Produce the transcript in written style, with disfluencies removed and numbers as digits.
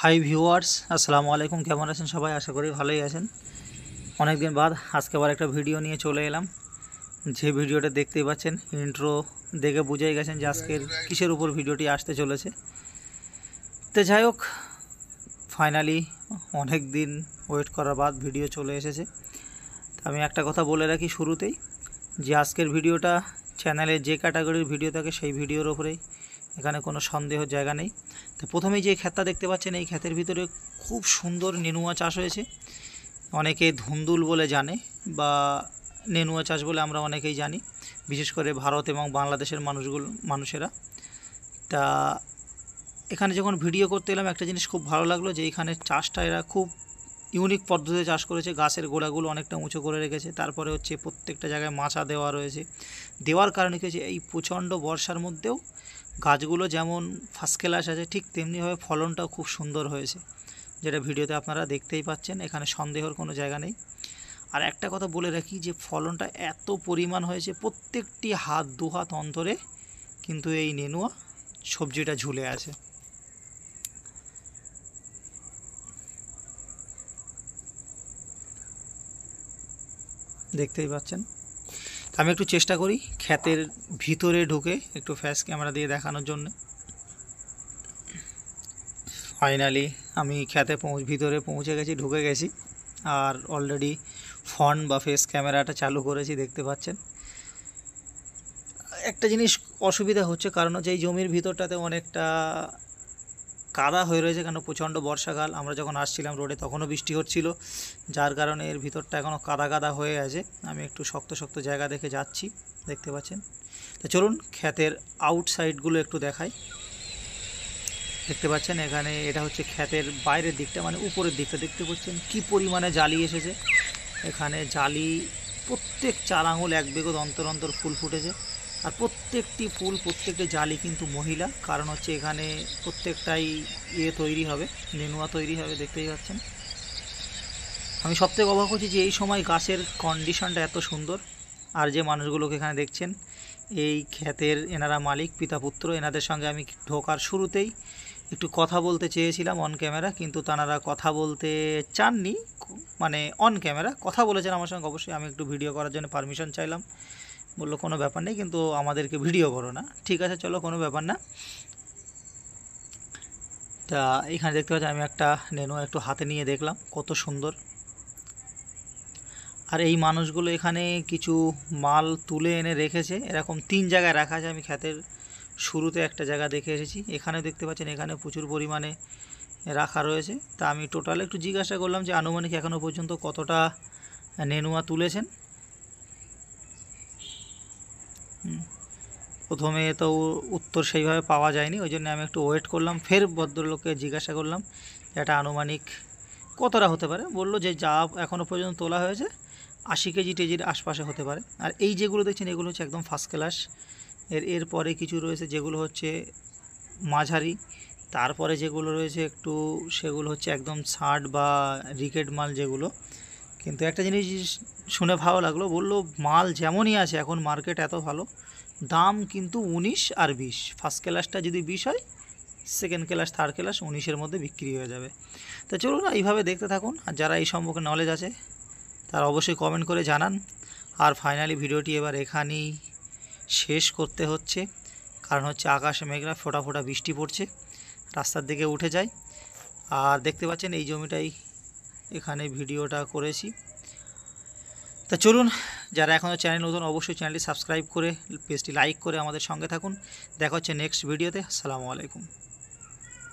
Hi viewers, আসসালামু আলাইকুম। কেমন আছেন সবাই? আশা করি ভালোই আছেন। অনেক দিন বাদ আজকে আবার একটা ভিডিও নিয়ে চলে এলাম। যে ভিডিওটা দেখতেই পাচ্ছেন, ইন্ট্রো দেখে বুঝেই গেছেন যে আজকের কিসের উপর ভিডিওটি আসতে চলেছে। তো যাই হোক, ফাইনালি অনেক দিন ওয়েট করার বাদ ভিডিও চলে এসেছে। আমি একটা কথা বলে রাখি শুরুতেই, যে আজকের ভিডিওটা চ্যানেলে যে ক্যাটাগরির ভিডিও থাকে সেই ভিডিওর ওপরেই, এখানে কোনো সন্দেহের জায়গা নেই। তো প্রথমেই যে ক্ষেতটা দেখতে পাচ্ছেন, এই ক্ষেতের ভিতরে খুব সুন্দর নেনুয়া চাষ হয়েছে। অনেকে ধুন্দুল বলে জানে বা নেনুয়া চাষ বলে আমরা অনেকেই জানি, বিশেষ করে ভারত এবং বাংলাদেশের মানুষেরা। তা এখানে যখন ভিডিও করতে এলাম, একটা জিনিস খুব ভালো লাগলো যে এখানে চাষটা এরা খুব ইউনিক পদ্ধতিতে চাষ করেছে। গাছের গোড়াগুলো অনেকটা উঁচু করে রেখেছে, তারপরে হচ্ছে প্রত্যেকটা জায়গায় মাচা দেওয়া রয়েছে। দেওয়ার কারণে কি হচ্ছে, এই প্রচণ্ড বর্ষার মধ্যেও গাছগুলো যেমন ফার্স্ট ক্লাস আছে, ঠিক তেমনিভাবে ফলনটাও খুব সুন্দর হয়েছে, যেটা ভিডিওতে আপনারা দেখতেই পাচ্ছেন। এখানে সন্দেহের কোনো জায়গা নেই। আর একটা কথা বলে রাখি যে ফলনটা এত পরিমাণ হয়েছে, প্রত্যেকটি হাত দু হাত অন্তরে কিন্তু এই নেনুয়া সবজিটা ঝুলে আছে। দেখতেই পাচ্ছেন। আমি একটু চেষ্টা করি ক্ষেতের ভিতরে ঢুকে একটু ফ্ল্যাশ ক্যামেরা দিয়ে দেখানোর জন্য। ফাইনালি আমি ক্ষেতে ভিতরে পৌঁছে গেছি, ঢুকে গেছি। আর অলরেডি ফ্রন্ট বা ফেস ক্যামেরাটা চালু করেছি, দেখতে পাচ্ছেন। একটা জিনিস অসুবিধা হচ্ছে, কারণ হচ্ছে এই জমির ভিতরটাতে অনেকটা কাদা হয়ে রয়েছে, কেন প্রচণ্ড বর্ষাকাল। আমরা যখন আসছিলাম রোডে তখনও বৃষ্টি হচ্ছিল, যার কারণে এর ভিতরটা এখনও কাদা কাদা হয়ে আছে। আমি একটু শক্ত শক্ত জায়গা দেখে যাচ্ছি, দেখতে পাচ্ছেন। তো চলুন ক্ষেতের আউটসাইডগুলো একটু দেখাই। দেখতে পাচ্ছেন এখানে এটা হচ্ছে ক্ষেতের বাইরের দিকটা, মানে উপরের দিকটা। দেখতে পাচ্ছেন কি পরিমাণে জালি এসেছে। এখানে জালি প্রত্যেক 4 আঙুল 1 বিঘত অন্তর অন্তর ফুল ফুটেছে। আর প্রত্যেকটি ফুল, প্রত্যেকটি জালি কিন্তু মহিলা, কারণ হচ্ছে এখানে প্রত্যেকটাই তৈরি হবে, নেনুয়া তৈরি হবে। দেখতেই পাচ্ছেন। আমি সবথেকে অবাক হচ্ছি যে এই সময় গাছের কন্ডিশনটা এত সুন্দর। আর যে মানুষগুলোকে এখানে দেখছেন, এই ক্ষেতের এনারা মালিক, পিতা পুত্র। এনাদের সঙ্গে আমি ঢোকার শুরুতেই একটু কথা বলতে চেয়েছিলাম অন ক্যামেরা, কিন্তু তারা কথা বলতে চাননি। মানে অন ক্যামেরা কথা বলেছেন আমার সঙ্গে, অবশ্যই আমি একটু ভিডিও করার জন্য পারমিশন চাইলাম। বললো কোনো ব্যাপার নেই, কিন্তু আমাদেরকে ভিডিও করো না। ঠিক আছে, চলো, কোনো ব্যাপার না। তা এখানে দেখতে পাচ্ছি আমি একটা নেনুয়া একটু হাতে নিয়ে দেখলাম, কত সুন্দর। আর এই মানুষগুলো এখানে কিছু মাল তুলে এনে রেখেছে, এরকম 3 জায়গায় রাখা আছে। আমি ক্ষেতের শুরুতে একটা জায়গা দেখে এসেছি, এখানে দেখতে পাচ্ছেন এখানে প্রচুর পরিমাণে রাখা রয়েছে। তা আমি টোটাল একটু জিজ্ঞাসা করলাম যে আনুমানিক এখনও পর্যন্ত কতটা নেনুয়া তুলেছেন। প্রথমে তো উত্তর সেইভাবে পাওয়া যায়নি, ওই জন্য আমি একটু ওয়েট করলাম। ফের ভদ্রলোককে জিজ্ঞাসা করলাম এটা আনুমানিক কতটা হতে পারে। বলল যে যা এখনও পর্যন্ত তোলা হয়েছে 80 কেজি টেজির আশপাশে হতে পারে। আর এই যেগুলো দেখছেন এগুলো হচ্ছে একদম ফার্স্ট ক্লাস। এরপরে কিছু রয়েছে যেগুলো হচ্ছে মাঝারি, তারপরে যেগুলো রয়েছে একটু সেগুলো হচ্ছে একদম ছাট বা রিকেট মাল যেগুলো। কিন্তু একটা জিনিস শুনে ভালো লাগলো, বললো মাল যেমনই আছে এখন মার্কেট এত ভালো, দাম কিন্তু 19 আর 20। ফার্স্ট ক্লাসটা যদি 20 হয়, সেকেন্ড ক্লাস থার্ড ক্লাস 19-এর মধ্যে বিক্রি হয়ে যাবে। তা চলুন এইভাবে দেখতে থাকুন। আর যারা এই সম্পর্কে নলেজ আছে তারা অবশ্যই কমেন্ট করে জানান। আর ফাইনালি ভিডিওটি এবার এখানেই শেষ করতে হচ্ছে, কারণ হচ্ছে আকাশে মেঘলা, ফোঁটা ফোঁটা বৃষ্টি পড়ছে, রাস্তার দিকে উঠে যায়। আর দেখতে পাচ্ছেন এই জমিটাই এখানে ভিডিওটা করেছি। তা চলুন, যারা এখনও চ্যানেল নতুন অবশ্যই চ্যানেলটি সাবস্ক্রাইব করে পেজটি লাইক করে আমাদের সঙ্গে থাকুন। দেখা হচ্ছে নেক্সট ভিডিওতে। আসসালামু আলাইকুম।